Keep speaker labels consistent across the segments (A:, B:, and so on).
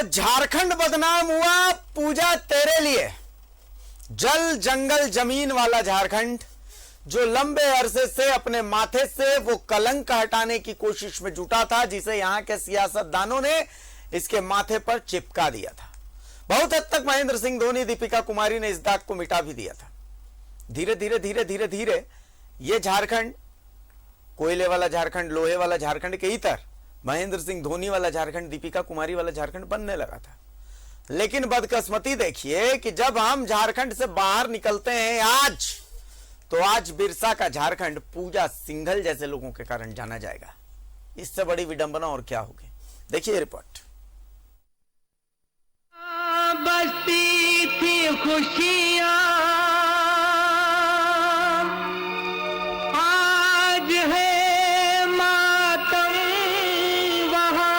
A: झारखंड बदनाम हुआ पूजा तेरे लिए। जल जंगल जमीन वाला झारखंड जो लंबे अरसे से अपने माथे से वो कलंक हटाने की कोशिश में जुटा था, जिसे यहां के सियासतदानों ने इसके माथे पर चिपका दिया था। बहुत हद तक महेंद्र सिंह धोनी, दीपिका कुमारी ने इस दाग को मिटा भी दिया था। धीरे धीरे धीरे धीरे धीरे ये झारखंड, कोयले वाला झारखंड, लोहे वाला झारखंड के इतर महेंद्र सिंह धोनी वाला झारखंड, दीपिका कुमारी वाला झारखंड बनने लगा था। लेकिन बदकिस्मती देखिए कि जब हम झारखंड से बाहर निकलते हैं आज, तो आज बिरसा का झारखंड पूजा सिंघल जैसे लोगों के कारण जाना जाएगा। इससे बड़ी विडंबना और क्या होगी? देखिए रिपोर्ट।
B: बसती थी खुशियां, आज है मातम वहां।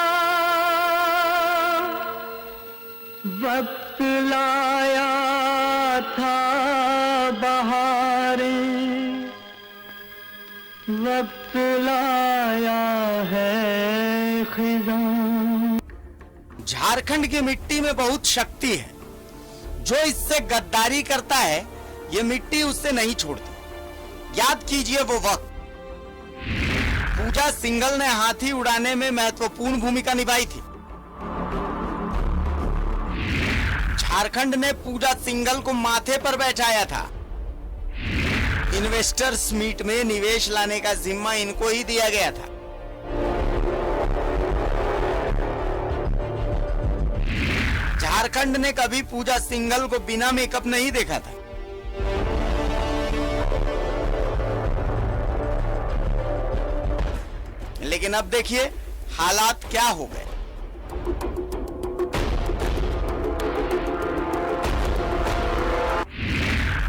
B: वक्त लाया था बहारें, वक्त लाया है खिज़ां।
A: झारखंड की मिट्टी में बहुत शक्ति है। जो इससे गद्दारी करता है, ये मिट्टी उससे नहीं छोड़ती। याद कीजिए वो वक्त, पूजा सिंघल ने हाथी उड़ाने में महत्वपूर्ण भूमिका निभाई थी। झारखंड ने पूजा सिंघल को माथे पर बैठाया था। इन्वेस्टर्स मीट में निवेश लाने का जिम्मा इनको ही दिया गया था। झारखंड ने कभी पूजा सिंघल को बिना मेकअप नहीं देखा था। लेकिन अब देखिए हालात क्या हो गए।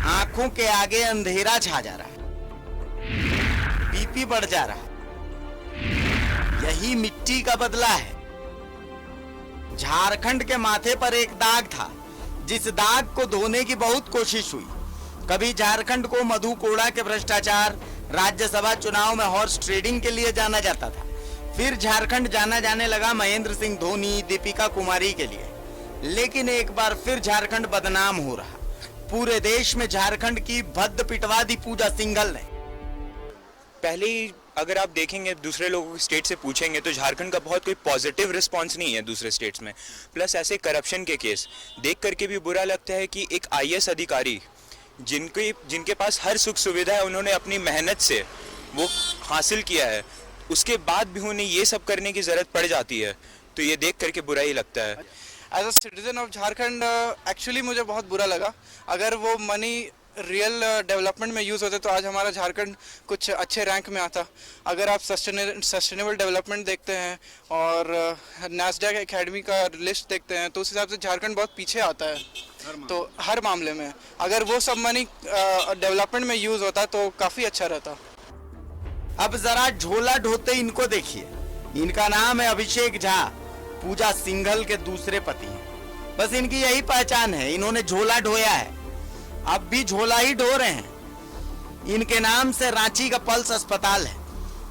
A: आंखों के आगे अंधेरा छा जा रहा है, बीपी बढ़ जा रहा है। यही मिट्टी का बदला है। झारखंड के माथे पर एक दाग था, जिस दाग को धोने की बहुत कोशिश हुई। कभी झारखंड को मधु कोड़ा के भ्रष्टाचार, राज्यसभा चुनाव में हॉर्स ट्रेडिंग के लिए जाना जाता था। फिर झारखंड जाना जाने लगा महेंद्र सिंह धोनी, दीपिका कुमारी के लिए। लेकिन एक बार फिर झारखंड बदनाम हो रहा। पूरे देश में झारखंड की भद्द पिटवा दी पूजा सिंघल ने।
C: पहले ही अगर आप देखेंगे, दूसरे लोगों के स्टेट से पूछेंगे तो झारखंड का बहुत कोई पॉजिटिव रिस्पांस नहीं है दूसरे स्टेट्स में। प्लस ऐसे करप्शन के केस देख करके भी बुरा लगता है कि एक आईएएस अधिकारी जिनके पास हर सुख सुविधा है, उन्होंने अपनी मेहनत से वो हासिल किया है, उसके बाद भी उन्हें ये सब करने की ज़रूरत पड़ जाती है, तो ये देख करके बुरा ही लगता है।
D: As a citizen of Jharkhand actually मुझे बहुत बुरा लगा। अगर वो मनी रियल डेवलपमेंट में यूज़ होते तो आज हमारा झारखंड कुछ अच्छे रैंक में आता। अगर आप सस्टेनेबल डेवलपमेंट देखते हैं और नैस्डैक एकेडमी का लिस्ट देखते हैं, तो उस हिसाब से झारखंड बहुत पीछे आता है। तो हर मामले में अगर वो सब मनी डेवलपमेंट में यूज़ होता तो काफ़ी अच्छा रहता।
A: अब जरा झोला ढोते इनको देखिए। इनका नाम है अभिषेक झा, पूजा सिंघल के दूसरे पति हैं। बस इनकी यही पहचान है, इन्होंने झोला ढोया है, अब भी झोला ही ढो रहे हैं। इनके नाम से रांची का पल्स अस्पताल है,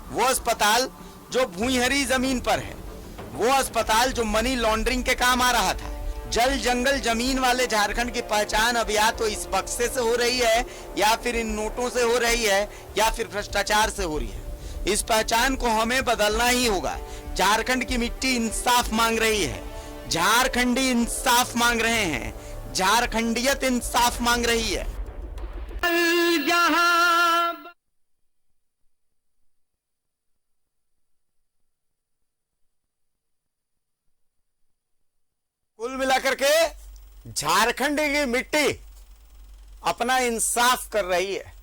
A: वो अस्पताल जो भूइंहरी जमीन पर है, वो अस्पताल जो मनी लॉन्ड्रिंग के काम आ रहा था। जल जंगल जमीन वाले झारखंड की पहचान अब या तो इस बक्से से हो रही है, या फिर इन नोटों से हो रही है, या फिर भ्रष्टाचार से हो रही है। इस पहचान को हमें बदलना ही होगा। झारखंड की मिट्टी इंसाफ मांग रही है, झारखंडी इंसाफ मांग रहे हैं, झारखंडियत इंसाफ मांग रही है। कुल मिलाकर के झारखंड की मिट्टी अपना इंसाफ कर रही है।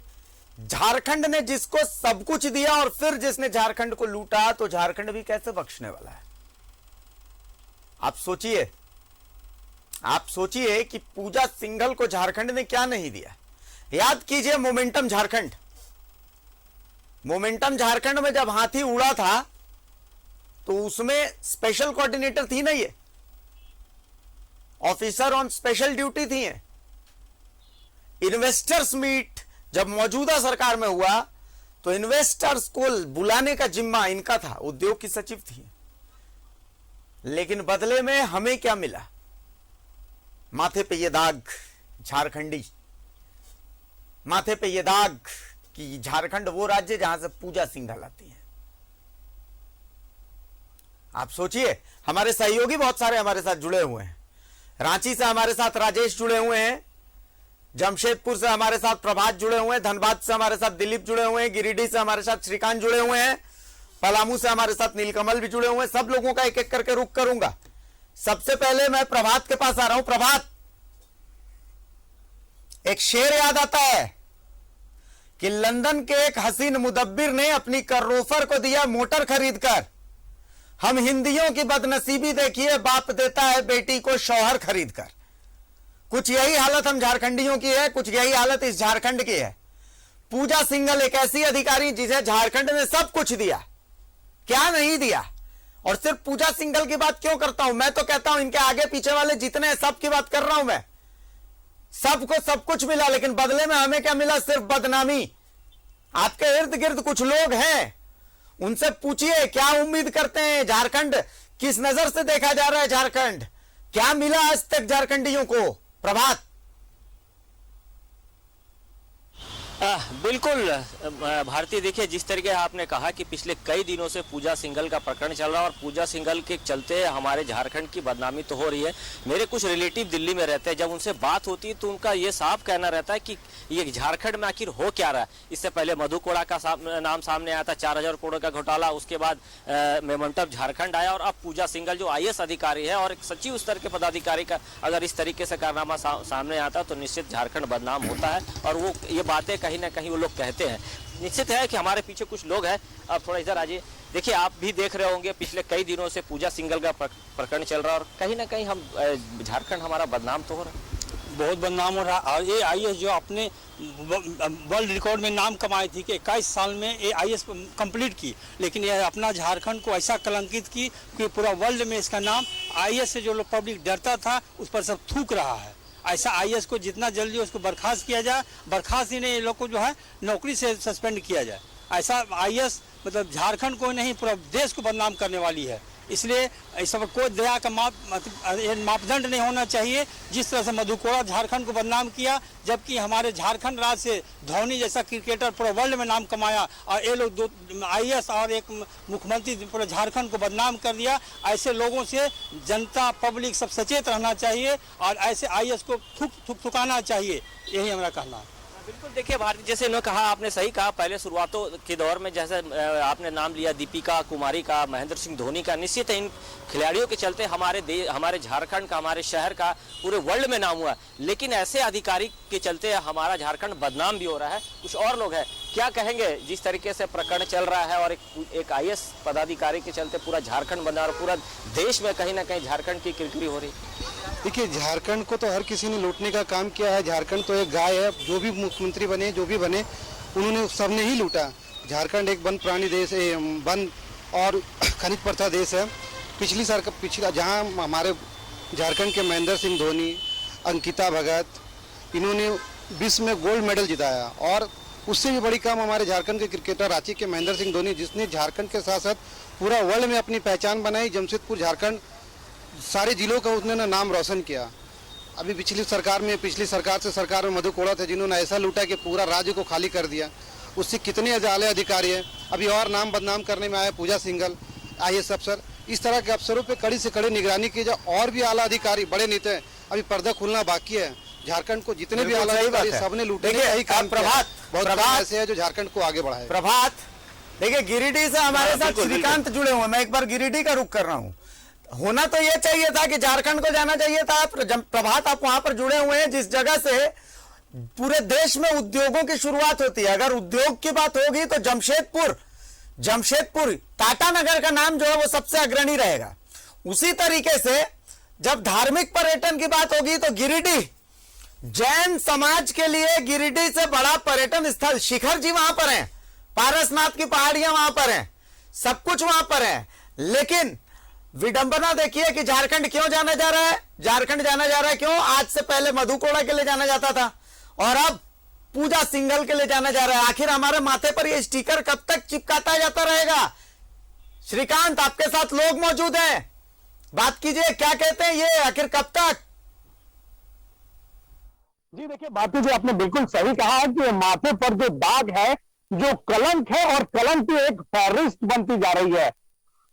A: झारखंड ने जिसको सब कुछ दिया और फिर जिसने झारखंड को लूटा, तो झारखंड भी कैसे बख्शने वाला है? आप सोचिए कि पूजा सिंघल को झारखंड ने क्या नहीं दिया। याद कीजिए मोमेंटम झारखंड। मोमेंटम झारखंड में जब हाथी उड़ा था, तो उसमें स्पेशल कोऑर्डिनेटर थी ना, ये ऑफिसर ऑन स्पेशल ड्यूटी थी। इन्वेस्टर्स मीट जब मौजूदा सरकार में हुआ, तो इन्वेस्टर्स को बुलाने का जिम्मा इनका था, उद्योग की सचिव थी। लेकिन बदले में हमें क्या मिला? माथे पे ये दाग, झारखंडी माथे पे ये दाग कि झारखंड वो राज्य जहां से पूजा सिंघल आती है। आप सोचिए, हमारे सहयोगी बहुत सारे हमारे साथ जुड़े हुए हैं। रांची से हमारे साथ राजेश जुड़े हुए हैं, जमशेदपुर से हमारे साथ प्रभात जुड़े हुए हैं, धनबाद से हमारे साथ दिलीप जुड़े हुए हैं, गिरिडीह से हमारे साथ श्रीकांत जुड़े हुए हैं, पलामू से हमारे साथ नीलकमल भी जुड़े हुए हैं। सब लोगों का एक एक करके रुख करूंगा। सबसे पहले मैं प्रभात के पास आ रहा हूं। प्रभात, एक शेर याद आता है कि लंदन के एक हसीन मुदब्बिर ने अपनी कर्रोफर को दिया मोटर खरीदकर। हम हिंदियों की बदनसीबी देखिए, बाप देता है बेटी को शौहर खरीदकर। कुछ यही हालत हम झारखंडियों की है, कुछ यही हालत इस झारखंड की है। पूजा सिंघल एक ऐसी अधिकारी जिसे झारखंड ने सब कुछ दिया, क्या नहीं दिया। और सिर्फ पूजा सिंघल की बात क्यों करता हूं? मैं तो कहता हूं इनके आगे पीछे वाले जितने हैं सब की बात कर रहा हूं मैं। सबको सब कुछ मिला, लेकिन बदले में हमें क्या मिला? सिर्फ बदनामी। आपके इर्द गिर्द कुछ लोग हैं, उनसे पूछिए क्या उम्मीद करते हैं? झारखंड किस नजर से देखा जा रहा है? झारखंड क्या मिला आज तक झारखंडियों को? प्रभात।
E: बिल्कुल भारती, देखिए जिस तरीके आपने कहा कि पिछले कई दिनों से पूजा सिंघल का प्रकरण चल रहा है और पूजा सिंघल के चलते हमारे झारखंड की बदनामी तो हो रही है। मेरे कुछ रिलेटिव दिल्ली में रहते हैं, जब उनसे बात होती है तो उनका ये साफ कहना रहता है कि ये झारखंड में आखिर हो क्या रहा है। इससे पहले मधु कोड़ा का नाम सामने आया था, 4000 करोड़ का घोटाला, उसके बाद मेमोंटम झारखंड आया और अब पूजा सिंघल जो IAS अधिकारी है और एक सचिव स्तर के पदाधिकारी का अगर इस तरीके से कारनामा सामने आता है तो निश्चित झारखंड बदनाम होता है। और वो ये बातें कहीं ना कहीं वो लोग कहते हैं। निश्चित है कि हमारे पीछे कुछ लोग हैं। अब थोड़ा इधर आइए। देखिए, आप भी देख रहे होंगे पिछले कई दिनों से पूजा सिंघल का प्रकरण चल रहा है और कहीं ना कहीं हम झारखंड हमारा बदनाम तो हो रहा है,
F: बहुत बदनाम हो रहा है। और ये IAS जो अपने वर्ल्ड रिकॉर्ड में नाम कमाई थी कि 21 साल में ये IAS कंप्लीट की, लेकिन ये अपना झारखंड को ऐसा कलंकित की कि पूरा वर्ल्ड में इसका नाम IAS से जो लोग पब्लिक डरता था उस पर सब थूक रहा है। ऐसा IAS को जितना जल्दी उसको बर्खास्त किया जाए, बर्खास्त ही नहीं, ये लोग को जो है नौकरी से सस्पेंड किया जाए। ऐसा IAS मतलब झारखंड को नहीं पूरा देश को बदनाम करने वाली है। इसलिए इस पर कोई दया का मापदंड नहीं होना चाहिए। जिस तरह से मधु कोड़ा झारखंड को बदनाम किया, जबकि हमारे झारखंड राज्य से धोनी जैसा क्रिकेटर पूरा वर्ल्ड में नाम कमाया और ये लोग 2 IAS और एक मुख्यमंत्री पूरे झारखंड को बदनाम कर दिया। ऐसे लोगों से जनता पब्लिक सब सचेत रहना चाहिए और ऐसे IAS को थुकाना चाहिए, यही हमारा कहना है।
E: बिल्कुल। देखिए भारती, जैसे इन्होंने कहा, आपने सही कहा, पहले शुरुआतों के दौर में जैसे आपने नाम लिया दीपिका कुमारी का, महेंद्र सिंह धोनी का, निश्चित है इन खिलाड़ियों के चलते हमारे झारखंड का, हमारे शहर का पूरे वर्ल्ड में नाम हुआ। लेकिन ऐसे अधिकारी के चलते हमारा झारखंड बदनाम भी हो रहा है। कुछ और लोग हैं, क्या कहेंगे जिस तरीके से प्रकरण चल रहा है और एक IAS पदाधिकारी के चलते पूरा झारखंड बना और पूरा देश में कहीं ना कहीं झारखंड की किरकिरी हो रही है?
G: देखिए, झारखंड को तो हर किसी ने लूटने का काम किया है। झारखंड तो एक गाय है, जो भी मुख्यमंत्री बने, जो भी बने, उन्होंने सबने ही लूटा। झारखंड एक वन प्राणी देश है, वन और खनिज प्रथा देश है। पिछला जहाँ हमारे झारखंड के महेंद्र सिंह धोनी, अंकिता भगत, इन्होंने विश्व में गोल्ड मेडल जिताया। और उससे भी बड़ी काम हमारे झारखंड के क्रिकेटर रांची के महेंद्र सिंह धोनी, जिसने झारखंड के साथ साथ पूरा वर्ल्ड में अपनी पहचान बनाई। जमशेदपुर, झारखंड, सारे जिलों का उसने नाम रोशन किया। अभी पिछली सरकार से सरकार में मधु कोड़ा थे, जिन्होंने ऐसा लूटा कि पूरा राज्य को खाली कर दिया। उससे कितने आले अधिकारी हैं। अभी और नाम बदनाम करने में आया पूजा सिंघल, IAS अफसर। इस तरह के अफसरों पे कड़ी से कड़ी निगरानी की जाए। और भी आला अधिकारी, बड़े नेता, अभी पर्दा खुलना बाकी है। झारखंड को जितने भी आला अधिकारी सबने लूटे, यही काम प्रभात ऐसे है जो झारखंड को आगे बढ़ाए।
A: प्रभात, देखिए गिरिडीह से हमारे साथ श्रीकांत जुड़े हुए, मैं एक बार गिरिडीह का रुख कर रहा हूँ। होना तो यह चाहिए था कि झारखंड को जाना चाहिए था। प्रभात, आप वहां पर जुड़े हुए हैं जिस जगह से पूरे देश में उद्योगों की शुरुआत होती है। अगर उद्योग की बात होगी तो जमशेदपुर टाटा नगर का नाम जो है वो सबसे अग्रणी रहेगा। उसी तरीके से जब धार्मिक पर्यटन की बात होगी तो गिरिडीह, जैन समाज के लिए गिरिडीह से बड़ा पर्यटन स्थल, शिखर जी वहां पर हैं, पारसनाथ की पहाड़ियां वहां पर हैं, सब कुछ वहां पर है। लेकिन विडंबना देखिए कि झारखंड क्यों जाना जा रहा है। झारखंड जाना जा रहा है क्यों? आज से पहले मधु कोड़ा के लिए जाना जाता था और अब पूजा सिंघल के लिए जाना जा रहा है। आखिर हमारे माथे पर यह स्टिकर कब तक चिपकाता जाता रहेगा? श्रीकांत, आपके साथ लोग मौजूद हैं, बात कीजिए, क्या कहते हैं ये, आखिर कब तक?
H: जी देखिए, बात जी आपने बिल्कुल सही कहा है कि माथे पर जो दाग है, जो कलंक है, और कलंक की एक फहरिस्त बनती जा रही है।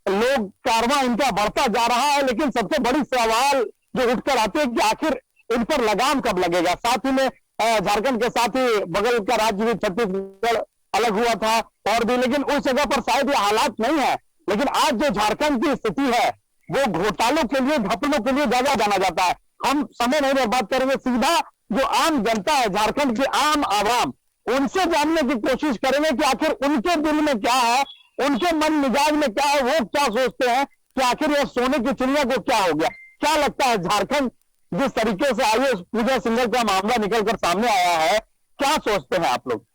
H: लोग कारवां इनका बढ़ता जा रहा है, लेकिन सबसे बड़ी सवाल जो उठकर आते हैं कि आखिर इन पर लगाम कब लगेगा। साथ ही में झारखंड के साथ ही बगल का राज्य भी छत्तीसगढ़ अलग हुआ था और भी, लेकिन उस जगह पर शायद ये हालात नहीं है। लेकिन आज जो झारखंड की स्थिति है वो घोटालों के लिए, घपलों के लिए ज्यादा जाना जाता है। हम समय नहीं बर्बाद करेंगे, सीधा जो आम जनता है, झारखंड की आम आवाम, उनसे जानने की कोशिश करेंगे कि आखिर उनके दिल में क्या है, उनके मन मिजाज में क्या है, वो क्या सोचते हैं कि आखिर ये सोने की चिड़िया को क्या हो गया। क्या लगता है, झारखंड जिस तरीके से आईएएस पूजा सिंघल का मामला निकलकर सामने आया है, क्या सोचते हैं आप लोग?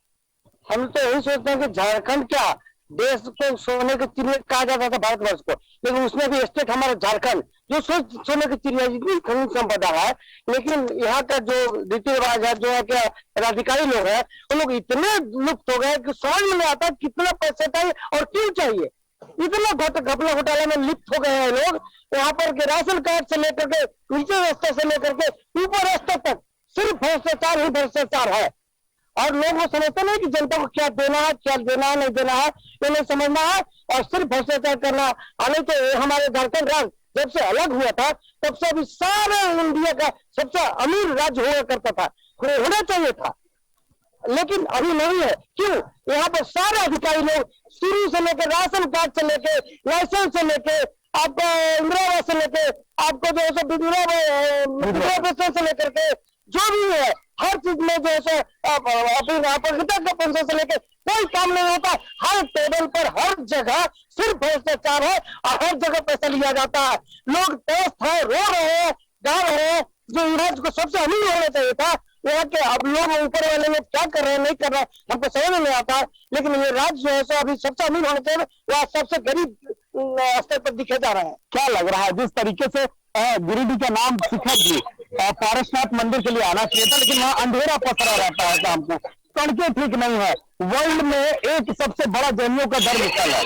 G: हम तो यही सोचते हैं कि झारखंड क्या देश को सोने की चिड़िया कहा जाता था भारतवर्ष को, लेकिन उसमें भी स्टेट हमारा झारखंड जो सोने की चिड़िया जितनी खनिज संपदा है, लेकिन यहाँ का जो रीति रिवाज है, जो है क्या अधिकारी लोग हैं, वो लोग इतने लुप्त हो गए कि समझ में नहीं आता कितना पैसा चाहिए और क्यों चाहिए। इतना घपला घोटाला में लिप्त हो गए हैं लोग। यहाँ पर के राशन कार्ड से लेकर के नीचे स्तर से लेकर के ऊपर स्तर तक सिर्फ भ्रष्टाचार ही भ्रष्टाचार है। और लोग वो समझते नहीं कि जनता को क्या देना है, क्या देना है, नहीं देना है, ये नहीं समझना है और सिर्फ भ्रष्टाचार करना। हालांकि तो हमारे झारखंड राज्य जब से अलग हुआ था तब से अभी सारे इंडिया का सबसे अमीर राज्य हुआ करता था, होना चाहिए था, लेकिन अभी नहीं है। क्यों? यहाँ पर सारे अधिकारी लोग शुरू से लेकर राशन कार्ड से लेके लाइसेंस से लेके आपका इंदिरा आवास से लेके आपको जो है विधवा पेंशन से लेकर के जो भी है हर चीज में जो है अपराधिकता का पेंशन से लेकर कोई काम नहीं होता। हर टेबल पर हर जगह सिर्फ भ्रष्टाचार है और हर जगह पैसा लिया जाता है। लोग त्रस्त है, रो रहे हैं, गा रहे हैं। जो राज्य को सबसे अमीर होना चाहिए था, यहाँ के अब लोग ऊपर वाले लोग क्या कर रहे हैं, नहीं कर रहे हैं, हमको समझ में नहीं आता। लेकिन ये राज्य जो है सो अभी सबसे अमीर होना चाहिए, वह सबसे गरीब स्तर पर दिखे जा रहे हैं।
H: क्या लग रहा है, जिस तरीके से गिरिडीह का नाम शिखर जी पारसनाथ मंदिर के लिए आना चाहिए था, लेकिन वहाँ अंधेरा पसरा रहता है शाम को, सड़कें ठीक नहीं है, वर्ल्ड में एक सबसे बड़ा जैनियों का धर्म स्थल है।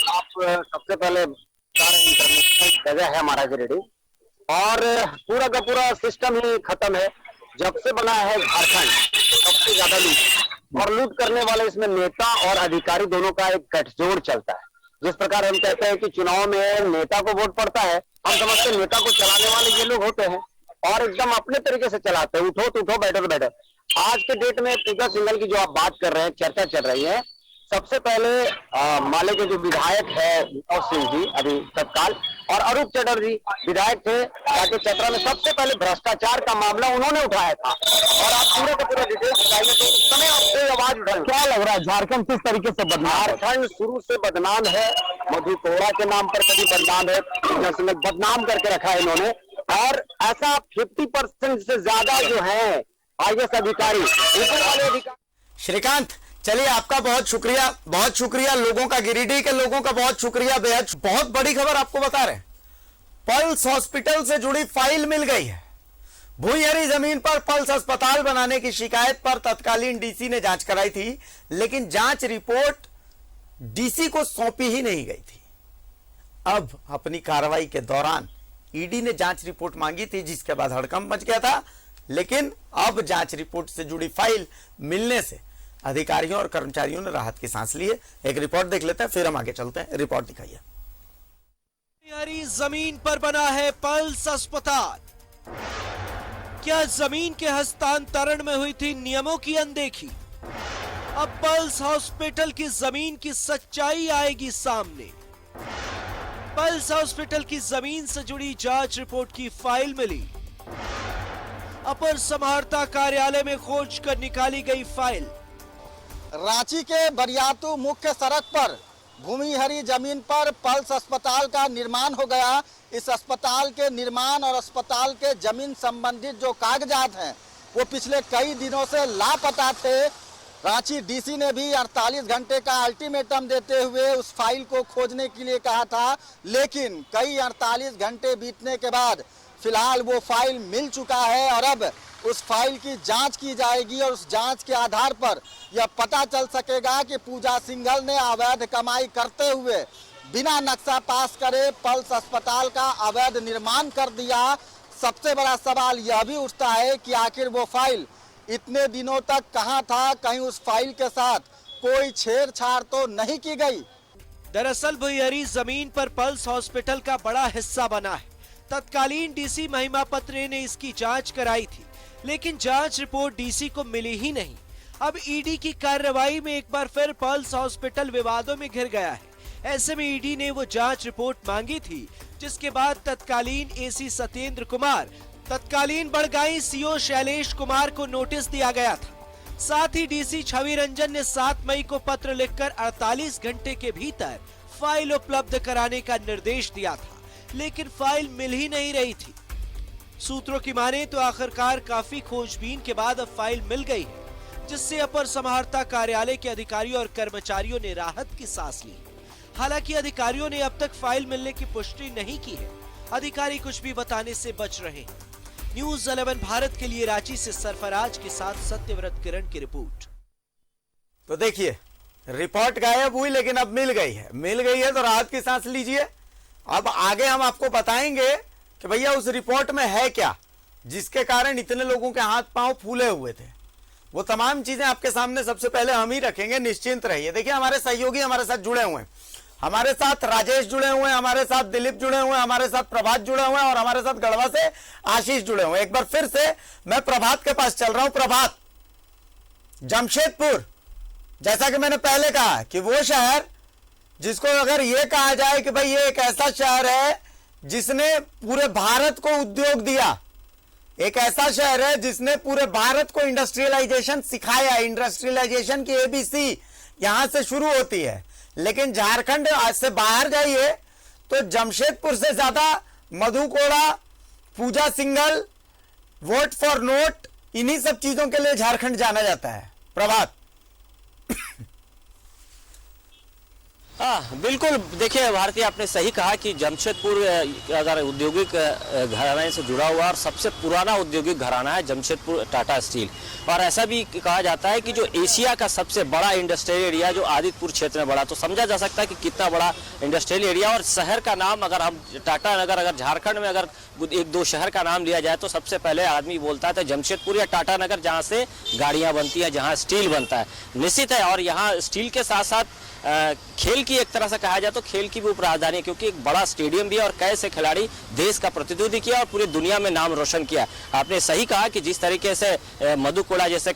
I: आप सबसे पहले इंटरनेशनल जगह है हमारा गिरिडीह और पूरा का पूरा सिस्टम ही खत्म है। जब से बना है झारखंड सबसे ज्यादा लूट और लूट करने वाले इसमें नेता और अधिकारी दोनों का एक गठजोड़ चलता है। जिस प्रकार हम कहते हैं कि चुनाव में नेता को वोट पड़ता है, हम समझते हैं नेता को चलाने वाले ये लोग होते हैं और एकदम अपने तरीके से चलाते हैं, उठो तो उठो, बैठो तो बैठो। आज के डेट में पूजा सिंघल की जो आप बात कर रहे हैं, चर्चा चल रही है, सबसे पहले माले के जो विधायक है विनोद सिंह जी अभी तत्काल और अरूप चटर्जी विधायक थे, ताकि चतरा में सबसे पहले भ्रष्टाचार का मामला उन्होंने उठाया था। और आप पूरे के पूरे डिटेल्स बताइए तो उस समय आपसे आवाज उठाई।
H: क्या लग रहा है, झारखंड किस तरीके से बदनाम?
I: झारखंड शुरू से बदनाम है, मधु कोहरा के नाम पर कभी बदनाम है, बदनाम करके रखा है इन्होंने। और ऐसा 50% से ज्यादा जो है आईएएस अधिकारी, ऊपर वाले अधिकारी।
A: श्रीकांत, चलिए आपका बहुत शुक्रिया, लोगों का, गिरिडीह के लोगों का बहुत शुक्रिया। बेहद बहुत बड़ी खबर आपको बता रहे हैं, पल्स हॉस्पिटल से जुड़ी फाइल मिल गई है। भूइंहरी जमीन पर पल्स अस्पताल बनाने की शिकायत पर तत्कालीन डीसी ने जांच कराई थी, लेकिन जांच रिपोर्ट डीसी को सौंपी ही नहीं गई थी। अब अपनी कार्रवाई के दौरान ईडी ने जांच रिपोर्ट मांगी थी, जिसके बाद हड़कंप मच गया था। लेकिन अब जांच रिपोर्ट से जुड़ी फाइल मिलने से अधिकारियों और कर्मचारियों ने राहत की सांस ली है। एक रिपोर्ट देख लेते हैं, फिर हम आगे चलते हैं। रिपोर्ट दिखाइए।
J: भूइंहरी जमीन पर बना है पल्स अस्पताल। क्या जमीन के हस्तांतरण में हुई थी नियमों की अनदेखी? अब पल्स हॉस्पिटल की जमीन की सच्चाई आएगी सामने। पल्स हॉस्पिटल की जमीन से जुड़ी जांच रिपोर्ट की फाइल मिली। अपर समाहर्ता कार्यालय में खोज कर निकाली गई फाइल।
K: रांची के बरियातू मुख्य सड़क पर भूमिहरी जमीन पर पल्स अस्पताल का निर्माण हो गया। इस अस्पताल के निर्माण और अस्पताल के जमीन संबंधित जो कागजात हैं वो पिछले कई दिनों से लापता थे। रांची डीसी ने भी 48 घंटे का अल्टीमेटम देते हुए उस फाइल को खोजने के लिए कहा था, लेकिन कई 48 घंटे बीतने के बाद फिलहाल वो फाइल मिल चुका है और अब उस फाइल की जांच की जाएगी और उस जांच के आधार पर यह पता चल सकेगा कि पूजा सिंघल ने अवैध कमाई करते हुए बिना नक्शा पास करे पल्स अस्पताल का अवैध निर्माण कर दिया। सबसे बड़ा सवाल यह भी उठता है कि आखिर वो फाइल इतने दिनों तक कहां था, कहीं उस फाइल के साथ कोई छेड़छाड़ तो नहीं की गई।
J: दरअसल भुईहरी जमीन पर पल्स हॉस्पिटल का बड़ा हिस्सा बना है। तत्कालीन डीसी महिमापत रे ने इसकी जांच कराई थी, लेकिन जांच रिपोर्ट डीसी को मिली ही नहीं। अब ईडी की कार्रवाई में एक बार फिर पल्स हॉस्पिटल विवादों में घिर गया है। ऐसे में ईडी ने वो जांच रिपोर्ट मांगी थी, जिसके बाद तत्कालीन एसी सत्येंद्र कुमार, तत्कालीन बड़गाई सीओ शैलेश कुमार को नोटिस दिया गया था। साथ ही डीसी छवि रंजन ने 7 मई को पत्र लिखकर 48 घंटे के भीतर फाइल उपलब्ध कराने का निर्देश दिया था, लेकिन फाइल मिल ही नहीं रही थी। सूत्रों की माने तो आखिरकार काफी खोजबीन के बाद अब फाइल मिल गई है, जिससे अपर समाहर्ता कार्यालय के अधिकारियों और कर्मचारियों ने राहत की सांस ली। हालांकि अधिकारियों ने अब तक फाइल मिलने की पुष्टि नहीं की है। अधिकारी कुछ भी बताने से बच रहे हैं। न्यूज़ 11 भारत के लिए रांची से सरफराज के साथ सत्यव्रत किरण की रिपोर्ट।
A: तो देखिए, रिपोर्ट गायब हुई लेकिन अब मिल गई है तो राहत की सांस लीजिए। अब आगे हम आपको बताएंगे कि भैया उस रिपोर्ट में है क्या, जिसके कारण इतने लोगों के हाथ पांव फूले हुए थे। वो तमाम चीजें आपके सामने सबसे पहले हम ही रखेंगे, निश्चिंत रहिए। देखिए, हमारे सहयोगी हमारे साथ जुड़े हुए हैं। हमारे साथ राजेश जुड़े हुए हैं, हमारे साथ दिलीप जुड़े हुए हैं, हमारे साथ प्रभात जुड़े हुए हैं और हमारे साथ गढ़वा से आशीष जुड़े हुए हैं। एक बार फिर से मैं प्रभात के पास चल रहा हूं। प्रभात, जमशेदपुर, जैसा कि मैंने पहले कहा कि वो शहर जिसको अगर ये कहा जाए कि भाई ये एक ऐसा शहर है जिसने पूरे भारत को उद्योग दिया, एक ऐसा शहर है जिसने पूरे भारत को इंडस्ट्रियलाइजेशन सिखाया। इंडस्ट्रियलाइजेशन की एबीसी यहां से शुरू होती है। लेकिन झारखंड आज से बाहर जाइए तो जमशेदपुर से ज्यादा मधु कोड़ा, पूजा सिंघल, वोट फॉर नोट, इन्हीं सब चीजों के लिए झारखंड जाना जाता है। प्रभात।
E: हाँ बिल्कुल, देखिए भारती, आपने सही कहा कि जमशेदपुर अगर औद्योगिक घराने से जुड़ा हुआ और सबसे पुराना औद्योगिक घराना है जमशेदपुर टाटा स्टील। और ऐसा भी कहा जाता है कि जो एशिया का सबसे बड़ा इंडस्ट्रियल एरिया जो आदितपुर क्षेत्र में बड़ा, तो समझा जा सकता है कि कितना बड़ा इंडस्ट्रियल एरिया। और शहर का नाम अगर हम टाटा नगर, अगर झारखंड में अगर 1-2 शहर का नाम लिया जाए तो सबसे पहले आदमी बोलता है तो जमशेदपुर या टाटा नगर, जहाँ से गाड़ियाँ बनती हैं, जहाँ स्टील बनता है। निश्चित है, और यहाँ स्टील के साथ साथ खेल की एक तरह से कहा जाए तो खेल की भी उपराजधानी है, क्योंकि एक बड़ा स्टेडियम भी है और कई से खिलाड़ी देश का प्रतिनिधित्व किया और पूरी दुनिया में नाम रोशन किया। आपने सही कहा कि जिस तरीके से मधु कोड़ा जैसे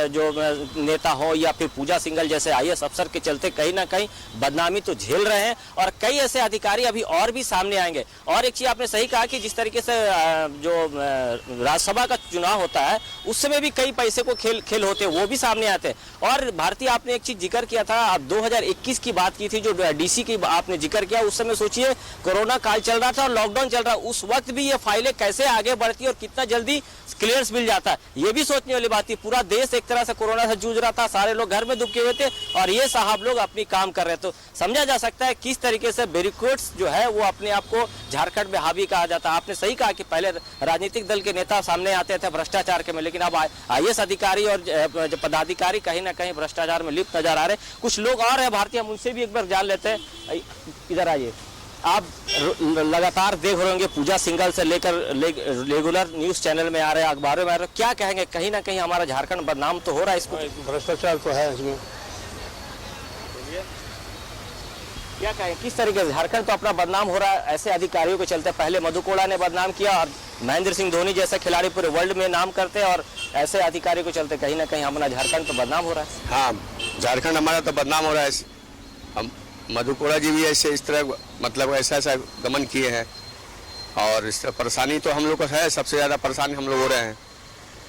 E: जो नेता हो या फिर पूजा सिंघल जैसे IAS अफसर के चलते कहीं ना कहीं बदनामी तो झेल रहे हैं, और कई ऐसे अधिकारी अभी और भी सामने आएंगे। और एक चीज आपने सही कहा कि जिस तरीके से जो राज्यसभा का चुनाव होता है उस समय भी कई पैसे को खेल होते, वो भी सामने आते। और भारतीय, आपने एक चीज जिक्र किया था, आप 2021 की बात की थी, जो डीसी की आपने जिक्र किया, उस समय सोचिए कोरोना काल चल रहा था और लॉकडाउन चल रहा, उस वक्त भी ये फाइलें कैसे आगे बढ़ती और कितना जल्दी क्लियरेंस मिल जाता, ये भी सोचने वाली बात थी। पूरा देश एक तरह से कोरोना से जूझ रहा था, सारे लोग घर में दुबके हुए थे और ये साहब लोग अपनी काम कर रहे थे। तो समझा जा सकता है किस तरीके से ब्यूरोक्रेट्स जो है वो अपने आप को झारखंड में हावी कहा जाता है। आपने सही कहा कि पहले राजनीतिक दल के नेता सामने आते थे भ्रष्टाचार के में, लेकिन अब IAS अधिकारी और पदाधिकारी कहीं ना कहीं भ्रष्टाचार में लिप्त नजर आ रहे। कुछ लोग और है भारतीय, हम उनसे भी एक बार जान लेते हैं। इधर आइए, आप लगातार देख रहे होंगे पूजा सिंघल से लेकर रेगुलर न्यूज चैनल में आ रहे हैं, अखबारों में आ रहे हैं, क्या कहेंगे? कहीं ना कहीं हमारा झारखंड बदनाम तो हो रहा है, इसको
G: भ्रष्टाचार तो है इसमें।
E: क्या कहें, किस तरीके से झारखंड तो अपना बदनाम हो रहा है ऐसे अधिकारियों के चलते? पहले मधु कोड़ा ने बदनाम किया और महेंद्र सिंह धोनी जैसे खिलाड़ी पूरे वर्ल्ड में नाम करते हैं, और ऐसे अधिकारियों के चलते कहीं ना कहीं हमारा झारखंड तो बदनाम हो रहा है।
L: हाँ, झारखंड हमारा तो बदनाम हो रहा है। हम मधु कोड़ा जी भी ऐसे इस तरह मतलब ऐसा गमन किए हैं, और इस तरह परेशानी तो हम लोग को है, सबसे ज़्यादा परेशानी हम लोग हो रहे हैं।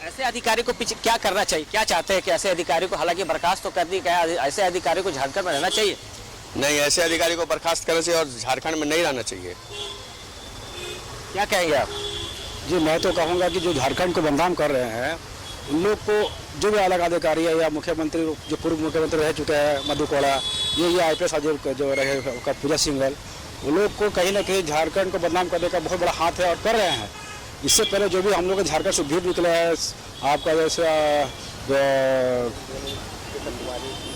E: ऐसे अधिकारी को पीछे क्या करना चाहिए, क्या चाहते हैं कि ऐसे अधिकारी को, हालांकि बर्खास्त तो कर दी, क्या ऐसे अधिकारी को झारखंड में रहना चाहिए?
L: नहीं, ऐसे अधिकारी को बर्खास्त करना चाहिए और झारखंड में नहीं रहना चाहिए।
E: क्या कहेंगे आप?
M: जी, मैं तो कहूँगा कि जो झारखंड को बदनाम कर रहे हैं उन लोग को, जो भी अलग अधिकारी है या मुख्यमंत्री, जो पूर्व मुख्यमंत्री रह चुके हैं मधु कोड़ा, ये IPS जो रहे पूजा सिंघल, उन लोग को कहीं ना कहीं झारखंड को बदनाम करने का बहुत बड़ा हाथ है और कर रहे हैं। इससे पहले जो भी हम लोग झारखंड से भीड़ निकले हैं, आपका जैसे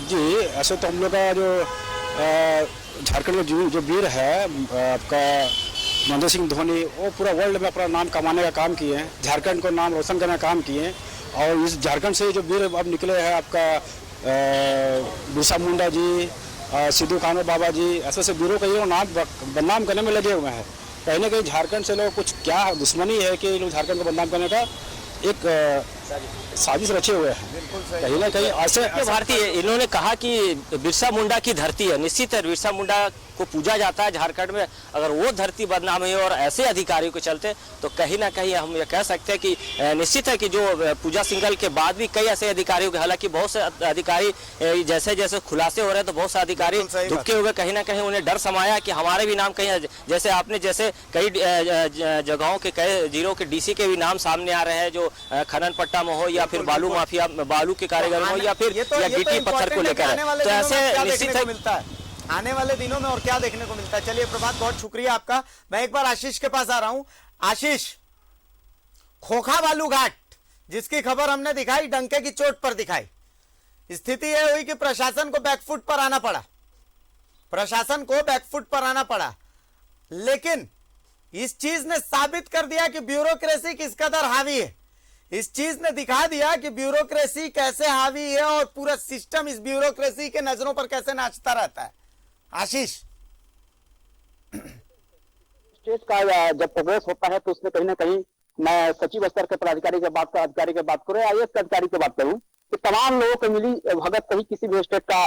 M: जी, ऐसे तो हम लोग का जो झारखंड में जो वीर है आपका महेंद्र सिंह धोनी, वो पूरा वर्ल्ड में अपना नाम कमाने का काम किए हैं, झारखंड को नाम रोशन करने का काम किए हैं। और इस झारखंड से जो वीर अब निकले हैं आपका बिरसा मुंडा जी, सिद्धू कान्हू बाबा जी, ऐसे ऐसे वीरों का ये नाम बदनाम करने में लगे हुए हैं। कहीं ना कहीं झारखंड से लोग कुछ क्या दुश्मनी है कि लोग झारखंड को बदनाम करने का एक साजिश रचे हुए हैं। कहीं ना कहीं ऐसे
E: भारतीय इन्होंने कहा कि बिरसा मुंडा की धरती है, निश्चित है बिरसा मुंडा को पूजा जाता है झारखंड में। अगर वो धरती बदनाम है और ऐसे अधिकारियों के चलते, तो कहीं ना कहीं हम ये कह सकते हैं कि निश्चित है कि जो पूजा सिंघल के बाद भी कई ऐसे अधिकारियों के, हालांकि बहुत से अधिकारी जैसे जैसे खुलासे हो रहे हैं तो बहुत से अधिकारी दुखते हुए कहीं ना कहीं उन्हें डर समाया कि हमारे भी नाम कहीं, जैसे आपने जैसे कई जगहों के कई जिलों के डीसी के भी नाम सामने आ रहे हैं, जो खनन पट्टा में हो या फिर बालू माफिया, बालू के कारीगर हो या फिर गिट्टी पत्थर को लेकर, तो ऐसे निश्चित है
A: मिलता है आने वाले दिनों में और क्या देखने को मिलता है। चलिए प्रभात, बहुत शुक्रिया आपका। मैं एक बार आशीष के पास आ रहा हूं। आशीष, खोखा बालू घाट जिसकी खबर हमने दिखाई, डंके की चोट पर दिखाई, स्थिति यह हुई कि प्रशासन को बैकफुट पर आना पड़ा, प्रशासन को बैकफुट पर आना पड़ा। लेकिन इस चीज ने साबित कर दिया कि ब्यूरोक्रेसी किस कदर हावी है। इस चीज ने दिखा दिया कि ब्यूरोक्रेसी कैसे हावी है और पूरा सिस्टम इस ब्यूरोक्रेसी के नजरों पर कैसे नाचता रहता है। आशीष,
I: स्टेट का जब प्रोग्रेस होता है तो उसमें कहीं ना कहीं मैं सचिव स्तर के पदाधिकारी के बात अधिकारी की बात करूं, IAS के अधिकारी की बात करूं, कि तमाम लोगों को मिली भगत कहीं किसी भी स्टेट का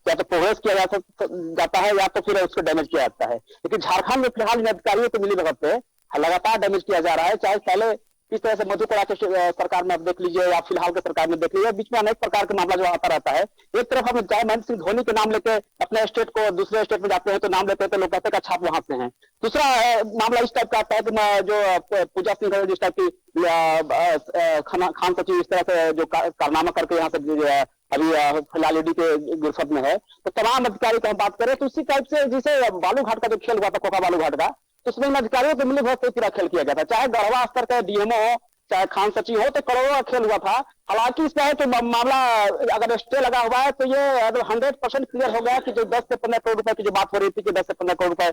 I: या तो प्रोग्रेस किया जाता है या तो फिर उसको डैमेज किया जाता है। लेकिन झारखंड में फिलहाल इन अधिकारियों को मिली भगत पे लगातार डैमेज किया जा रहा है। चाहे पहले इस तरह से मधुकोड़ा के सरकार में आप देख लीजिए या फिलहाल के सरकार में देख लीजिए, बीच में अनेक प्रकार के मामला जो आता रहता है। एक तरफ हम चाहे महेंद्र सिंह धोनी के नाम लेके अपने स्टेट को दूसरे स्टेट में जाते हैं तो नाम लेते हैं तो लोग कहते हैं अच्छा आप वहां से हैं। दूसरा मामला इस टाइप का आता है कि जो पूजा सिंह जिस टाइप की खान सचिव इस तरह से जो कारनामा करके यहाँ से अभी फिलहाल ईडी के गिरफ्त में है, तो तमाम अधिकारी की हम बात करें तो उसी टाइप से जिसे बालू घाट का जो खेल हुआ था, खोखा बालू घाट का, तो उसमें इन अधिकारियों को मिली बहुत पूरा खेल किया गया था। चाहे गढ़वा स्तर का DMO हो, चाहे खान सचिव हो, तो करोड़ों का खेल हुआ था। हालांकि इसमें है तो मामला अगर स्टे लगा हुआ है तो ये 100% क्लियर हो गया कि जो 10 से 15 करोड़ रुपए की जो बात हो रही थी कि 10 से 15 करोड़ रुपए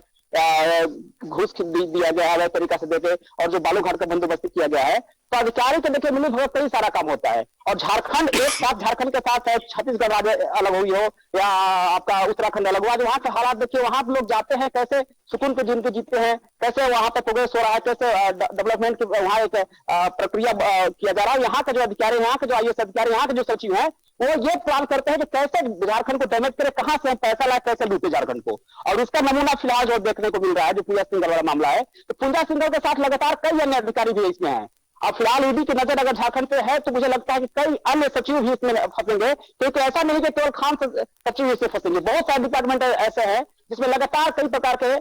I: घूस दिया गया है तरीका से देके और जो बालू घाट का बंदोबस्त किया गया है, तो अधिकारी को देखिए मिली भगत कई सारा काम होता है। और झारखंड एक साथ, झारखंड के साथ है छत्तीसगढ़ राज्य अलग हुई हो या आपका उत्तराखंड अलग हुआ, वहां के हालात देखिए, वहां लोग जाते हैं कैसे सुकून के जिंदगी जीते हैं, कैसे वहां पर प्रोग्रेस हो रहा है, कैसे डेवलपमेंट की वहां एक प्रक्रिया किया जा रहा है। यहाँ के जो अधिकारी, यहाँ के जो IAS अधिकारी, यहाँ के जो सचिव हैं, वो ये प्लान करते हैं कि कैसे झारखंड को डैमेज करे, कहां से हम पैसा लाए, कैसे लूटे झारखंड को। और उसका नमूना फिलहाल जो देखने को मिल रहा है, जो पूजा सिंघल वाला मामला है, तो पूजा सिंघल के साथ लगातार कई अन्य अधिकारी भी इसमें हैं। अब फिलहाल ईडी की नजर अगर झारखंड पे है तो मुझे लगता है कि कई अन्य सचिव भी इसमें फंसेंगे, क्योंकि ऐसा नहीं कि केवल खान सचिव इसमें फंसेंगे। बहुत सारे डिपार्टमेंट ऐसे हैं जिसमें लगातार कई प्रकार के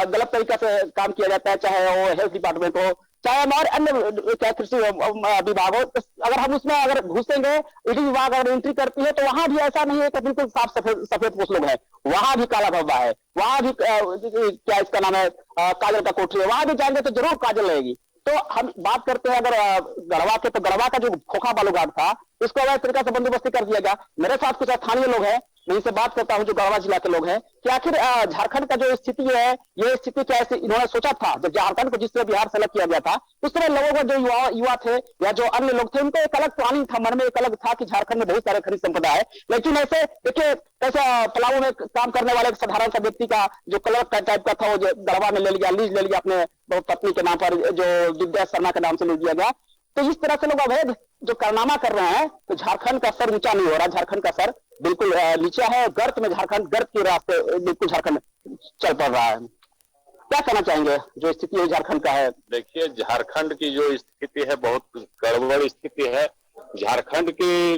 I: गलत तरीका से काम किया जाता है, चाहे वो हेल्थ डिपार्टमेंट हो, चाहे हमारे अन्य कृषि विभाग हो। तो अगर हम उसमें अगर घुसेंगे, ईडी विभाग अगर एंट्री करती है, तो वहां भी ऐसा नहीं है कि बिल्कुल साफ सफेद कुछ लोग हैं, वहां भी काला धब्बा है, वहां भी क्या इसका नाम है काजल का कोठरी है, वहां भी जाएंगे तो जरूर काजल रहेगी। तो हम बात करते हैं अगर गढ़वा के, तो गढ़वा का जो खोखा बालू घाट था, इसको अवैध तरीका से बंदोबस्ती कर दिया गया। मेरे साथ कुछ स्थानीय लोग हैं, मैं इनसे बात करता हूं जो गढ़वा जिला के लोग हैं, कि आखिर झारखंड का जो स्थिति है, ये स्थिति क्या है, इन्होंने सोचा था जब झारखंड को जिस तरह बिहार से अलग किया गया था, उस तरह लोगों को जो युवा थे या जो अन्य लोग थे, उनको एक अलग प्लानिंग था, मन में एक अलग था कि झारखंड में बहुत सारे खनिज संपदा है। लेकिन ऐसे देखिए, कैसे पलाऊ में काम करने वाले एक साधारण सा व्यक्ति का जो क्लर्क टाइप का था, वो गढ़वा में ले लिया, लीज ले लिया अपने पत्नी के नाम पर, जो दिव्या शर्मा के नाम से ले लिया गया। तो इस तरह से लोग अवैध जो कारनामा कर रहे हैं, तो झारखंड का सर ऊंचा नहीं हो रहा, झारखंड का सर बिल्कुल नीचे है। गर्त में झारखंड, गर्त के रास्ते बिल्कुल झारखंड चल पड़ रहा है। क्या कहना चाहेंगे जो स्थिति है झारखंड का है?
N: देखिए, झारखंड की जो स्थिति है बहुत गड़बड़ स्थिति है। झारखंड की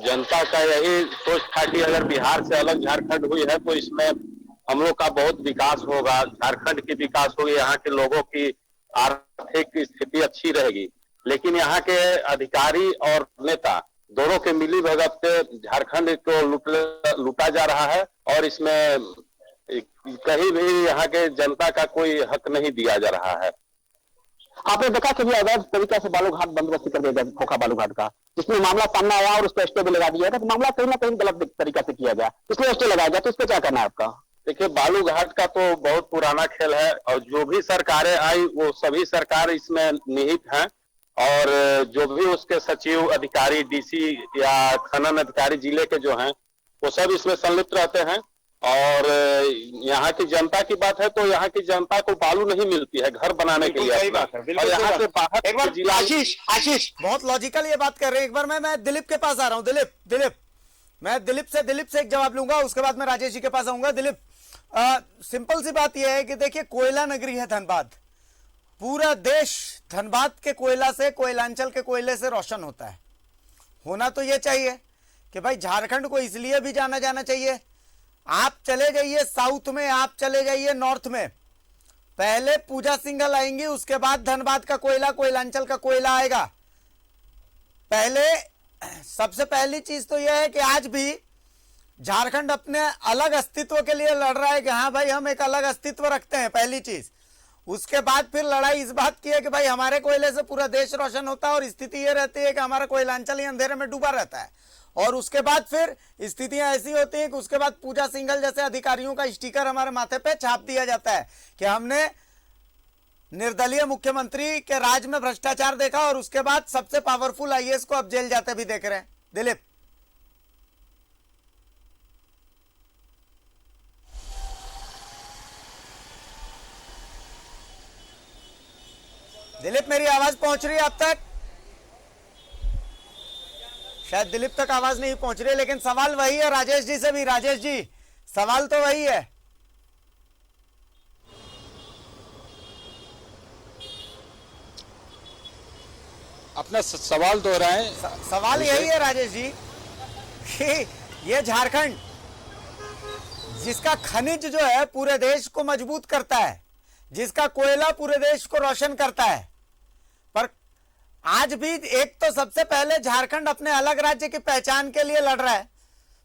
N: जनता का यही सोच था कि अगर बिहार से अलग झारखंड हुई है तो इसमें हम लोग का बहुत विकास होगा, झारखंड की विकास होगी, यहाँ के लोगों की आर्थिक स्थिति अच्छी रहेगी। लेकिन यहाँ के अधिकारी और नेता दोनों के मिली भगत से झारखंड को लूटा जा रहा है और इसमें कहीं भी यहाँ के जनता का कोई हक नहीं दिया जा रहा है।
I: आपने देखा कि अवैध तरीके से बालू घाट बंदोबस्ती कर दिया गया, खोखा बालू घाट का, जिसमें मामला सामने आया और उस पर स्टे भी लगा दिया गया, तो मामला कहीं ना कहीं गलत तरीका से किया गया, इसलिए स्टे लगाया गया। तो इस पर क्या करना है आपका?
N: देखिए, बालू घाट का तो बहुत पुराना खेल है और जो भी सरकारें आई वो सभी सरकार इसमें निहित हैं और जो भी उसके सचिव, अधिकारी, डीसी या खनन अधिकारी जिले के जो हैं वो सब इसमें संलिप्त रहते हैं। और यहाँ की जनता की बात है तो यहाँ की जनता को बालू नहीं मिलती है घर बनाने के लिए।
A: सही बात है,
N: और यहाँ से बाहर
A: एक बार आशीष बहुत लॉजिकल ये बात कर रहे हैं। एक बार मैं दिलीप के पास आ रहा हूँ। दिलीप मैं दिलीप से एक जवाब लूंगा, उसके बाद मैं राजेश जी के पास आऊंगा। दिलीप, सिंपल सी बात यह है कि देखिए, कोयला नगरी है धनबाद, पूरा देश धनबाद के कोयला से, कोयलांचल के कोयले से रोशन होता है। होना तो यह चाहिए कि भाई झारखंड को इसलिए भी जाना जाना चाहिए। आप चले जाइए साउथ में, आप चले जाइए नॉर्थ में, पहले पूजा सिंघल आएंगी, उसके बाद धनबाद का कोयला, कोयलांचल का कोयला आएगा। पहले सबसे पहली चीज तो यह है कि आज भी झारखंड अपने अलग अस्तित्व के लिए लड़ रहा है कि हाँ भाई हम एक अलग अस्तित्व रखते हैं, पहली चीज। उसके बाद फिर लड़ाई इस बात की है कि भाई हमारे कोयले से पूरा देश रोशन होता है और स्थिति ये रहती है कि हमारा कोयलांचल ही अंधेरे में डूबा रहता है। और उसके बाद फिर स्थितियां ऐसी होती हैं कि उसके बाद पूजा सिंघल जैसे अधिकारियों का स्टिकर हमारे माथे पे छाप दिया जाता है कि हमने निर्दलीय मुख्यमंत्री के राज में भ्रष्टाचार देखा और उसके बाद सबसे पावरफुल आईएएस को अब जेल जाते भी देख रहे हैं। दिलीप, मेरी आवाज पहुंच रही है अब तक? शायद दिलीप तक आवाज नहीं पहुंच रही, लेकिन सवाल वही है राजेश जी से भी। राजेश जी, सवाल तो वही है।
M: अपना सवाल दोहराएं।
A: सवाल यही है राजेश जी कि ये झारखंड जिसका खनिज जो है पूरे देश को मजबूत करता है, जिसका कोयला पूरे देश को रोशन करता है, पर आज भी एक तो सबसे पहले झारखंड अपने अलग राज्य की पहचान के लिए लड़ रहा है।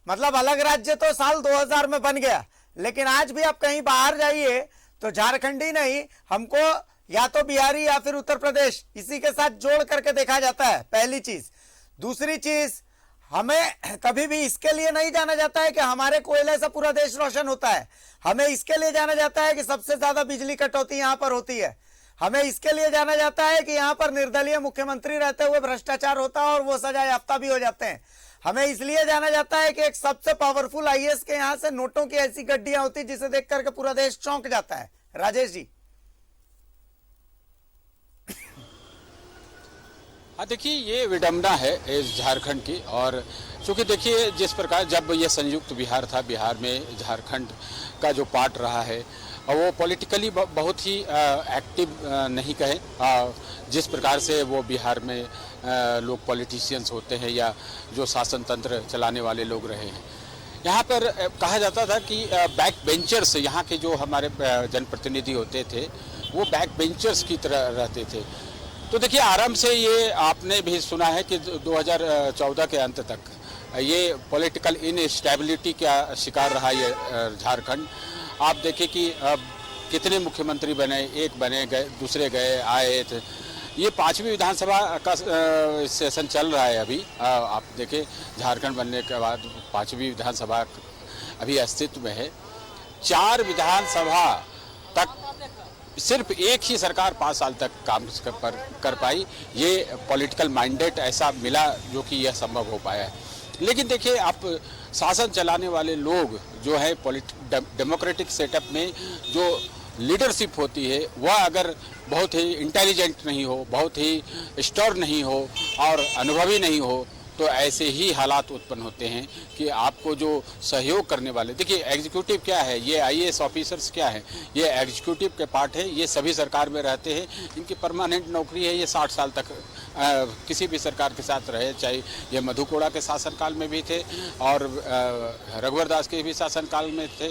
A: मतलब अलग राज्य तो साल 2000 में बन गया, लेकिन आज भी आप कहीं बाहर जाइए तो झारखंड ही नहीं, हमको या तो बिहारी या फिर उत्तर प्रदेश इसी के साथ जोड़ करके देखा जाता है, पहली चीज। दूसरी चीज, हमें कभी भी इसके लिए नहीं जाना जाता है कि हमारे कोयले से पूरा देश रोशन होता है। हमें इसके लिए जाना जाता है कि सबसे ज्यादा बिजली कटौती यहां पर होती है। हमें इसके लिए जाना जाता है कि यहां पर निर्दलीय मुख्यमंत्री रहते हुए भ्रष्टाचार होता है और वो सजा याफ्ता भी हो जाते हैं। हमें इसलिए जाना जाता है कि एक सबसे पावरफुल आईएएस के यहां से नोटों की ऐसी गड्डियां होती जिसे देख करके पूरा देश चौंक जाता है। राजेश जी।
M: हाँ, देखिए, ये विडंबना है इस झारखंड की। और चूंकि देखिए, जिस प्रकार जब ये संयुक्त बिहार था, बिहार में झारखंड का जो पार्ट रहा है और वो पॉलिटिकली बहुत ही एक्टिव नहीं कहें, जिस प्रकार से वो बिहार में लोग पॉलिटिशियंस होते हैं या जो शासन तंत्र चलाने वाले लोग रहे हैं, यहाँ पर कहा जाता था कि बैक बेंचर्स, यहाँ के जो हमारे जनप्रतिनिधि होते थे वो बैक बेंचर्स की तरह रहते थे। तो देखिए, आरंभ से ये आपने भी सुना है कि 2014 के अंत तक ये पॉलिटिकल इनस्टेबिलिटी का शिकार रहा ये झारखंड। आप देखें कि कितने मुख्यमंत्री बने, एक बने गए, दूसरे गए, आए थे। ये 5वीं विधानसभा का सेशन चल रहा है अभी। आप देखें, झारखंड बनने के बाद 5वीं विधानसभा अभी अस्तित्व में है। 4 विधानसभा तक सिर्फ एक ही सरकार 5 साल तक काम कर पाई। ये पॉलिटिकल माइंडेट ऐसा मिला जो कि यह संभव हो पाया है। लेकिन देखिए, आप शासन चलाने वाले लोग जो है डेमोक्रेटिक सेटअप में जो लीडरशिप होती है वह अगर बहुत ही इंटेलिजेंट नहीं हो, बहुत ही स्टोर नहीं हो और अनुभवी नहीं हो, तो ऐसे ही हालात उत्पन्न होते हैं कि आपको जो सहयोग करने वाले, देखिए एग्जीक्यूटिव क्या है, ये आईएएस ऑफिसर्स क्या है, ये एग्जीक्यूटिव के पार्ट है। ये सभी सरकार में रहते हैं, इनकी परमानेंट नौकरी है। ये 60 साल तक किसी भी सरकार के साथ रहे, चाहे ये मधु कोड़ा के शासनकाल में भी थे और रघुवर दास के भी शासनकाल में थे,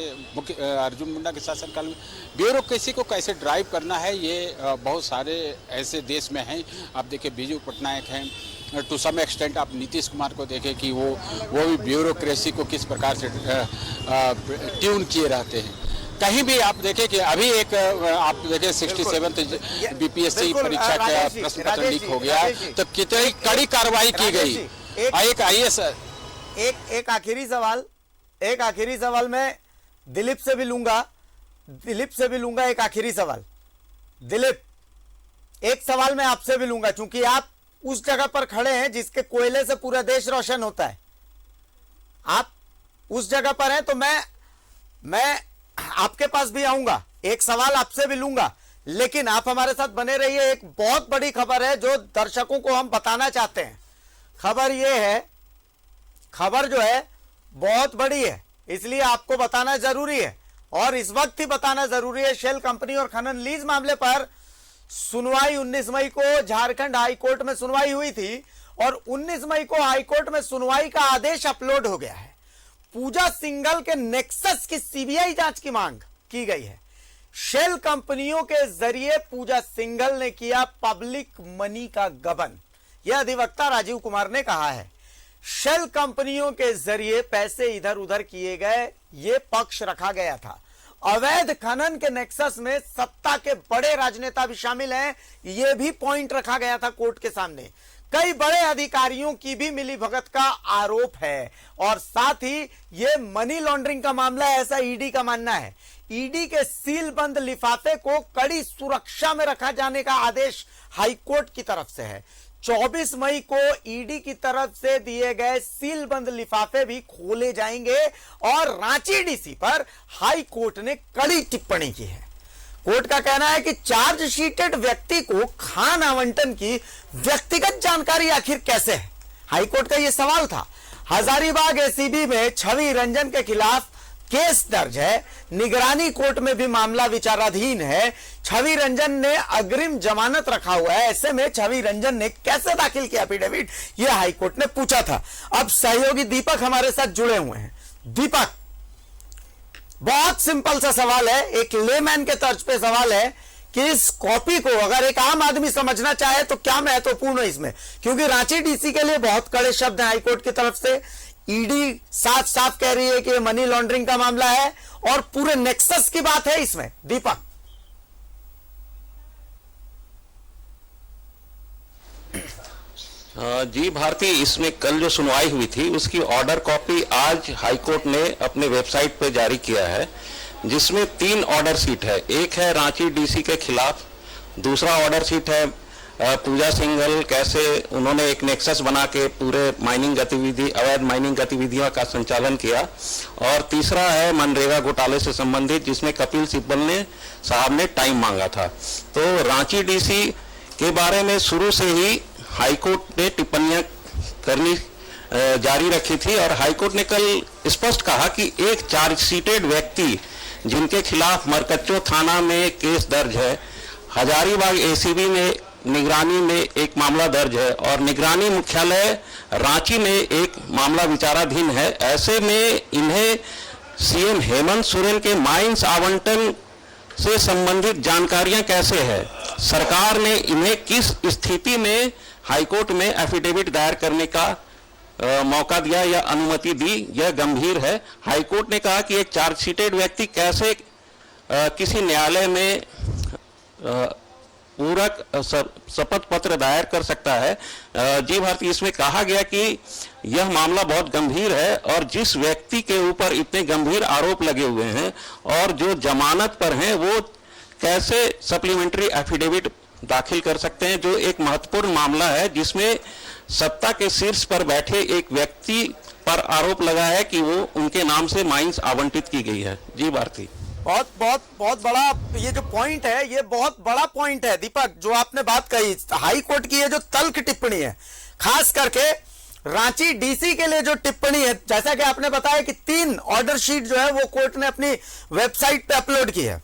M: अर्जुन मुंडा के शासनकाल में। ब्यूरोक्रेसी को कैसे ड्राइव करना है, ये बहुत सारे ऐसे देश में हैं। आप देखिए, बीजू पटनायक हैं, टू सम एक्सटेंट आप नीतीश कुमार को देखें कि वो भी ब्यूरोक्रेसी को किस प्रकार से ट्यून किए रहते हैं। कहीं भी आप देखें कि अभी एक आप देखें 67th बीपीएससी परीक्षा का प्रश्न पत्र लीक हो गया, तो कितनी कड़ी कार्रवाई की गई। एक आईएएस,
A: एक आखिरी सवाल में दिलीप से भी लूंगा एक आखिरी सवाल। दिलीप, एक सवाल मैं आपसे भी लूंगा, क्योंकि आप उस जगह पर खड़े हैं जिसके कोयले से पूरा देश रोशन होता है। आप उस जगह पर हैं, तो मैं आपके पास भी आऊंगा, एक सवाल आपसे भी लूंगा, लेकिन आप हमारे साथ बने रहिए। एक बहुत बड़ी खबर है जो दर्शकों को हम बताना चाहते हैं। खबर यह है, खबर जो है बहुत बड़ी है, इसलिए आपको बताना जरूरी है और इस वक्त ही बताना जरूरी है। शेल कंपनी और खनन लीज मामले पर सुनवाई 19 मई को झारखंड हाईकोर्ट में सुनवाई हुई थी और 19 मई को हाईकोर्ट में सुनवाई का आदेश अपलोड हो गया है। पूजा सिंघल के नेक्सस की सीबीआई जांच की मांग की गई है। शेल कंपनियों के जरिए पूजा सिंघल ने किया पब्लिक मनी का गबन, यह अधिवक्ता राजीव कुमार ने कहा है। शेल कंपनियों के जरिए पैसे इधर उधर किए गए, यह पक्ष रखा गया था। अवैध खनन के नेक्सस में सत्ता के बड़े राजनेता भी शामिल हैं, यह भी पॉइंट रखा गया था कोर्ट के सामने। कई बड़े अधिकारियों की भी मिलीभगत का आरोप है और साथ ही यह मनी लॉन्ड्रिंग का मामला है, ऐसा ईडी का मानना है। ईडी के सीलबंद लिफाफे को कड़ी सुरक्षा में रखा जाने का आदेश हाईकोर्ट की तरफ से है। 24 मई को ईडी की तरफ से दिए गए सीलबंद लिफाफे भी खोले जाएंगे और रांची डीसी पर हाई कोर्ट ने कड़ी टिप्पणी की है। कोर्ट का कहना है कि चार्जशीटेड व्यक्ति को खान आवंटन की व्यक्तिगत जानकारी आखिर कैसे है। हाईकोर्ट का यह सवाल था। हजारीबाग एसीबी में छवि रंजन के खिलाफ केस दर्ज है, निगरानी कोर्ट में भी मामला विचाराधीन है। छवि रंजन ने अग्रिम जमानत रखा हुआ है, ऐसे में छवि रंजन ने कैसे दाखिल किया एफिडेविट, यह हाईकोर्ट ने पूछा था। अब सहयोगी दीपक हमारे साथ जुड़े हुए हैं। दीपक, बहुत सिंपल सा सवाल है, एक लेमैन के तर्ज पे सवाल है कि इस कॉपी को अगर एक आम आदमी समझना चाहे तो क्या महत्वपूर्ण है इसमें, क्योंकि रांची डीसी के लिए बहुत कड़े शब्द हैं हाईकोर्ट की तरफ से। ईडी साफ साफ कह रही है कि मनी लॉन्ड्रिंग का मामला है और पूरे नेक्सस की बात है इसमें। दीपक,
O: जी भारती, इसमें कल जो सुनवाई हुई थी उसकी ऑर्डर कॉपी आज हाईकोर्ट ने अपने वेबसाइट पर जारी किया है, जिसमें 3 ऑर्डर शीट है। एक है रांची डीसी के खिलाफ, दूसरा ऑर्डर शीट है पूजा सिंघल कैसे उन्होंने एक नेक्सस बना के पूरे माइनिंग गतिविधि अवैध माइनिंग गतिविधियों का संचालन किया, और तीसरा है मनरेगा घोटाले से संबंधित जिसमें कपिल सिब्बल साहब ने टाइम मांगा था। तो रांची डीसी के बारे में शुरू से ही हाईकोर्ट ने टिप्पणियां करनी जारी रखी थी और हाईकोर्ट ने कल स्पष्ट कहा कि एक चार्जशीटेड व्यक्ति जिनके खिलाफ मरकच्चो थाना में केस दर्ज है, हजारीबाग एसीबी में निगरानी में एक मामला दर्ज है और निगरानी मुख्यालय रांची में एक मामला विचाराधीन है। ऐसे में इन्हें सीएम हेमंत सोरेन के माइंस आवंटन से संबंधित जानकारियां कैसे है, सरकार ने इन्हें किस स्थिति में हाईकोर्ट में एफिडेविट दायर करने का मौका दिया या अनुमति दी, यह गंभीर है। हाईकोर्ट ने कहा कि एक चार्जशीटेड व्यक्ति कैसे किसी न्यायालय में पूरक शपथ पत्र दायर कर सकता है। जी भारती, इसमें कहा गया कि यह मामला बहुत गंभीर है और जिस व्यक्ति के ऊपर इतने गंभीर आरोप लगे हुए हैं और जो जमानत पर हैं वो कैसे सप्लीमेंट्री एफिडेविट दाखिल कर सकते हैं, जो एक महत्वपूर्ण मामला है जिसमें सत्ता के शीर्ष पर बैठे एक व्यक्ति पर आरोप लगा है कि वो उनके नाम से माइंस आवंटित की गई है। जी भारती,
A: बहुत बड़ा ये जो पॉइंट है, ये बहुत बड़ा पॉइंट है दीपक, जो आपने बात कही। हाई कोर्ट की ये जो तल्ख टिप्पणी है, खास करके रांची डीसी के लिए जो टिप्पणी है, जैसा कि आपने बताया कि 3 ऑर्डर शीट जो है वो कोर्ट ने अपनी वेबसाइट पे अपलोड की है।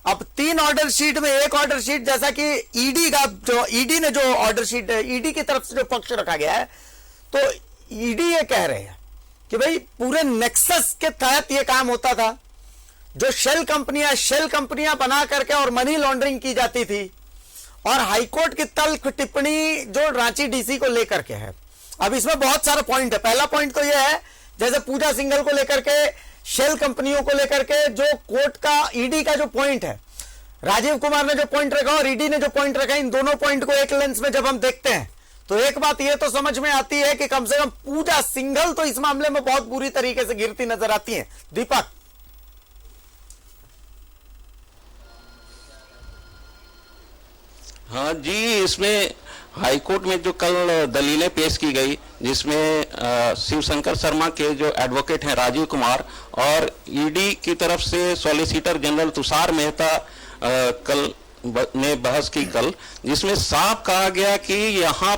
A: अब 3 ऑर्डर शीट में एक ऑर्डर शीट, जैसा कि ईडी का जो ईडी ने जो ऑर्डर शीट है, ईडी की तरफ से जो पक्ष रखा गया है, तो ईडी ये कह रहे हैं कि भाई पूरे नेक्सस के तहत ये काम होता था, जो शेल कंपनियां बना करके और मनी लॉन्ड्रिंग की जाती थी। और हाईकोर्ट की तल्ख टिप्पणी जो रांची डीसी को लेकर के है। अब इसमें बहुत सारा पॉइंट है। पहला पॉइंट तो यह है, जैसे पूजा सिंघल को लेकर के, शेल कंपनियों को लेकर के जो कोर्ट का ईडी का जो पॉइंट है, राजीव कुमार ने जो पॉइंट रखा और ईडी ने जो पॉइंट रखा, इन दोनों पॉइंट को एक लेंस में जब हम देखते हैं तो एक बात यह तो समझ में आती है कि कम से कम पूजा सिंघल तो इस मामले में बहुत बुरी तरीके से गिरती नजर आती है। दीपक,
O: हाँ जी, इसमें हाईकोर्ट में जो कल दलीलें पेश की गई, जिसमें शिवशंकर शर्मा के जो एडवोकेट हैं राजीव कुमार और ईडी की तरफ से सॉलिसिटर जनरल तुषार मेहता कल ने बहस की कल, जिसमें साफ कहा गया कि यहाँ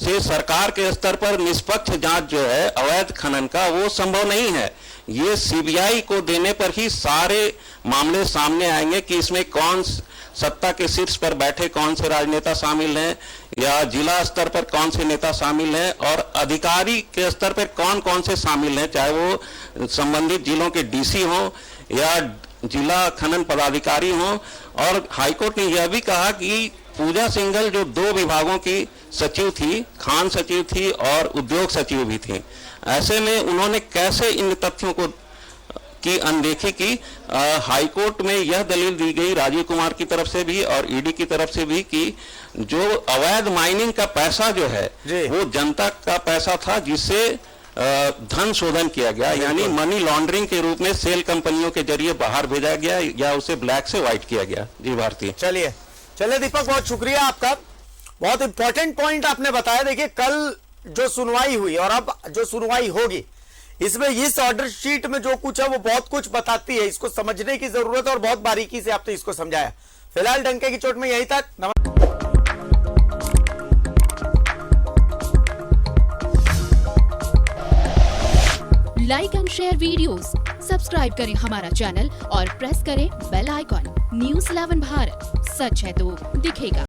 O: से सरकार के स्तर पर निष्पक्ष जांच जो है अवैध खनन का वो संभव नहीं है। ये सीबीआई को देने पर ही सारे मामले सामने आएंगे कि इसमें कौन सत्ता के शीर्ष पर बैठे कौन से राजनेता शामिल हैं या जिला स्तर पर कौन से नेता शामिल हैं और अधिकारी के स्तर पर कौन कौन से शामिल हैं, चाहे वो संबंधित जिलों के डीसी हों या जिला खनन पदाधिकारी हों। और हाईकोर्ट ने यह भी कहा कि पूजा सिंघल जो 2 विभागों की सचिव थी, खान सचिव थी और उद्योग सचिव भी थी, ऐसे में उन्होंने कैसे इन तथ्यों को की अनदेखी की। हाईकोर्ट में यह दलील दी गई राजीव कुमार की तरफ से भी और ईडी की तरफ से भी कि जो अवैध माइनिंग का पैसा जो है वो जनता का पैसा था, जिससे धन शोधन किया गया, यानी मनी लॉन्ड्रिंग के रूप में सेल कंपनियों के जरिए बाहर भेजा गया या उसे ब्लैक से व्हाइट किया गया। जी भारती।
A: चलिए दीपक, बहुत शुक्रिया आपका, बहुत इंपॉर्टेंट पॉइंट आपने बताया। देखिए, कल जो सुनवाई हुई और अब जो सुनवाई होगी, इसमें इस ऑर्डर शीट में जो कुछ है वो बहुत कुछ बताती है। इसको समझने की जरूरत है और बहुत बारीकी से आपने इसको समझाया। फिलहाल डंके की चोट में यही तक।
P: Like and share videos, subscribe करें हमारा चैनल और प्रेस करें बेल आइकॉन। न्यूज़ 11 भारत, सच है तो दिखेगा।